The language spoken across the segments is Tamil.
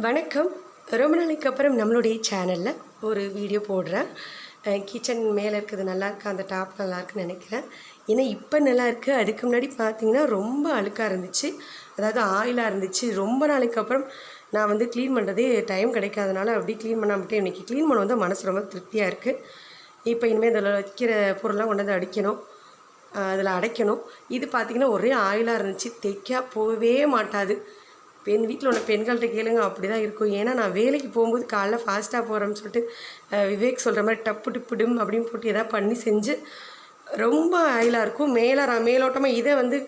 வணக்கம். ரொம்ப நாளைக்கு அப்புறம் நம்மளுடைய சேனலில் ஒரு வீடியோ போடுறேன். கிச்சன் மேலே இருக்கிறது நல்லாயிருக்கு, அந்த டாப் நல்லாயிருக்குன்னு நினைக்கிறேன். ஏன்னா இப்போ நல்லாயிருக்கு. அதுக்கு முன்னாடி பார்த்திங்கன்னா ரொம்ப அழுக்காக இருந்துச்சு, அதாவது ஆயிலாக இருந்துச்சு. ரொம்ப நாளைக்கு அப்புறம் நான் வந்து க்ளீன் பண்ணுறதே டைம் கிடைக்காதனால அப்படி க்ளீன் பண்ணாமட்டே இன்றைக்கி க்ளீன் பண்ண வந்து மனசு ரொம்ப திருப்தியாக இருக்குது. இப்போ இனிமேல் இதில் வைக்கிற பொருள்லாம் கொண்டு வந்து அடிக்கணும், அதில் அடைக்கணும். இது பார்த்திங்கன்னா ஒரே ஆயிலாக இருந்துச்சு, தைக்க போகவே மாட்டாது. வீட்டில் உள்ள பெண்கள்கிட்ட கேளுங்க, அப்படி தான் இருக்கும். ஏன்னா நான் வேலைக்கு போகும்போது காலைல ஃபாஸ்ட்டாக போகிறேன்னு சொல்லிட்டு விவேக் சொல்கிற மாதிரி டப்பு டிப்புடும் அப்படின்னு போட்டு எதாவது பண்ணி செஞ்சு ரொம்ப ஆயிலாக இருக்கும். மேலோட்டமாக இதை வந்து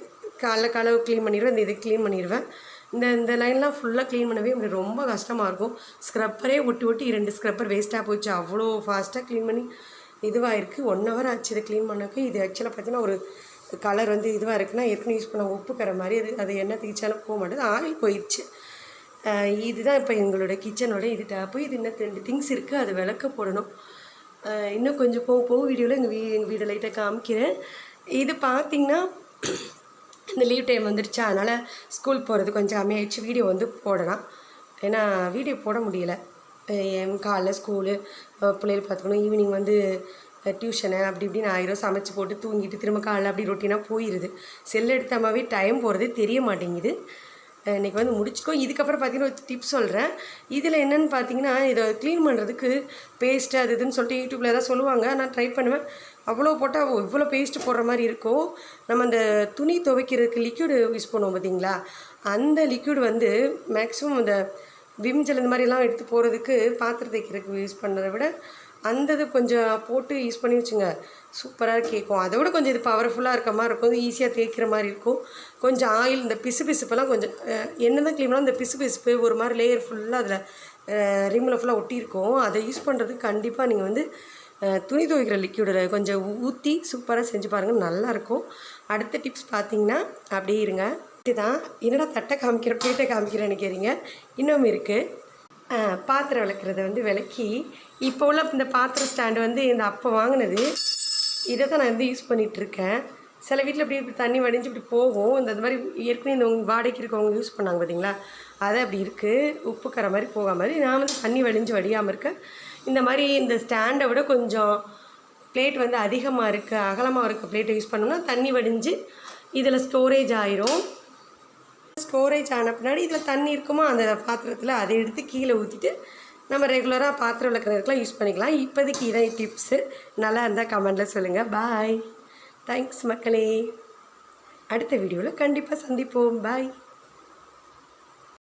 காலைல க்ளீன் பண்ணிடுவேன், இதை க்ளீன் பண்ணிடுவேன். இந்த லைன்லாம் ஃபுல்லாக க்ளீன் பண்ணவே அப்படி ரொம்ப கஷ்டமாக இருக்கும். ஸ்க்ரப்பரே ஒட்டி 2 ஸ்க்ரப்பர் வேஸ்ட்டாக போச்சு. அவ்வளோ ஃபாஸ்ட்டாக க்ளீன் பண்ணி இதுவாக இருக்குது. 1 ஹவர் ஆச்சு இதை க்ளீன் பண்ணக்கு. இது ஆக்சுவலாக பார்த்தீங்கன்னா ஒரு கலர் வந்து இதுவாக இருக்குன்னா ஏற்கனவே யூஸ் பண்ண உப்பு கரை மாதிரி அது எண்ணெய் தேய்ச்சாலும் போக மாட்டேது, ஆயில் போயிடுச்சு. இதுதான் இப்போ எங்களோட கிச்சனோட இது டேப்பு. இது இன்னும் 2 திங்ஸ் இருக்குது, அது விளக்க போடணும். இன்னும் கொஞ்சம் போக வீடியோவில் எங்கள் வீடு லைட்டாக காமிக்கிறேன். இது பார்த்திங்கன்னா இந்த லீவ் டைம் வந்துடுச்சா, அதனால் ஸ்கூல் போகிறது கொஞ்சம் கம்மியாகிடுச்சு. வீடியோ வந்து போடலாம், ஏன்னா வீடியோ போட முடியலை. காலைல ஸ்கூலு, பிள்ளைகள் பார்த்துக்கணும், ஈவினிங் வந்து டியூஷனு அப்படி இப்படின்னு ஆயிரம். சமைச்சு போட்டு தூங்கிட்டு திரும்ப காலைல அப்படி ரொட்டீனாக போயிடுது. செல் எடுத்தாமாவே டைம் போகிறதே தெரிய மாட்டேங்குது. இன்றைக்கி வந்து முடிச்சுக்கோ. இதுக்கப்புறம் பார்த்திங்கன்னா ஒரு டிப்ஸ் சொல்கிறேன். இதில் என்னென்னு பார்த்தீங்கன்னா, இதை க்ளீன் பண்ணுறதுக்கு பேஸ்ட்டு அது இதுன்னு சொல்லிட்டு யூடியூப்பில் எதாவது சொல்லுவாங்க. நான் ட்ரை பண்ணுவேன். அவ்வளோ போட்டால் இவ்வளோ பேஸ்ட்டு போடுற மாதிரி இருக்கும். நம்ம அந்த துணி துவைக்கிறதுக்கு லிக்யூடு யூஸ் பண்ணுவோம் பார்த்திங்களா, அந்த லிக்யூடு வந்து மேக்ஸிமம் அந்த விம்ஜல் இந்த மாதிரிலாம் எடுத்து போகிறதுக்கு பாத்திரம் தைக்கிறதுக்கு யூஸ் பண்ணுறதை விட அந்த இது கொஞ்சம் போட்டு யூஸ் பண்ணி வச்சுங்க, சூப்பராக கேட்கும். அதை விட கொஞ்சம் இது பவர்ஃபுல்லாக இருக்க மாதிரி இருக்கும், ஈஸியாக தேய்க்கிற மாதிரி இருக்கும். கொஞ்சம் ஆயில், இந்த பிசுப்பெல்லாம் கொஞ்சம் என்ன தான் க்ளீன் பண்ணால் இந்த பிசுப்பு ஒரு மாதிரி லேயர் ஃபுல்லாக அதில் ரிம்மில் ஃபுல்லாக ஒட்டியிருக்கும். அதை யூஸ் பண்ணுறதுக்கு கண்டிப்பாக நீங்கள் வந்து துணி துவைக்கிற லிக்யூடில் கொஞ்சம் ஊற்றி சூப்பராக செஞ்சு பாருங்கள், நல்லாயிருக்கும். அடுத்த டிப்ஸ் பார்த்திங்கன்னா அப்படியே இருங்க. இதுதான் என்னடா தட்டை காமிக்கிற பிளேட்டை காமிக்கிறேன்னு கேட்குறீங்க. இன்னும் இருக்குது. பாத்திரம் விளக்குறத வந்து விளக்கி இப்போ உள்ள இந்த பாத்திரம் ஸ்டாண்டு வந்து இந்த அப்போ வாங்கினது, இதை தான் நான் வந்து யூஸ் பண்ணிகிட்ருக்கேன். சில வீட்டில் இப்படி தண்ணி வடிஞ்சு இப்படி போகும். இந்த மாதிரி ஏற்கனவே இந்த வாடகைக்கு இருக்கவங்க யூஸ் பண்ணாங்க பார்த்தீங்களா, அது அப்படி இருக்குது, உப்பு கரை மாதிரி போகாம மாதிரி. நான் வந்து தண்ணி வடிஞ்சு வடியாமல் இருக்கேன். இந்த மாதிரி இந்த ஸ்டாண்டை விட கொஞ்சம் பிளேட் வந்து அதிகமாக இருக்குது, அகலமாக இருக்க பிளேட்டை யூஸ் பண்ணோம்னா தண்ணி வடிஞ்சு இதில் ஸ்டோரேஜ் ஆயிரும். ஸ்டோரேஜ் ஆன பின்னாடி இதில் தண்ணி இருக்குமா அந்த பாத்திரத்தில், அதை எடுத்து கீழே ஊற்றிட்டு நம்ம ரெகுலராக பாத்திரம் விளக்குறதுக்கெலாம் யூஸ் பண்ணிக்கலாம். இப்போதைக்கு இதான் டிப்ஸு. நல்லா இருந்தால் கமெண்டில் சொல்லுங்கள். பாய், தேங்க்ஸ் மக்களே. அடுத்த வீடியோவில் கண்டிப்பாக சந்திப்போம். பாய்.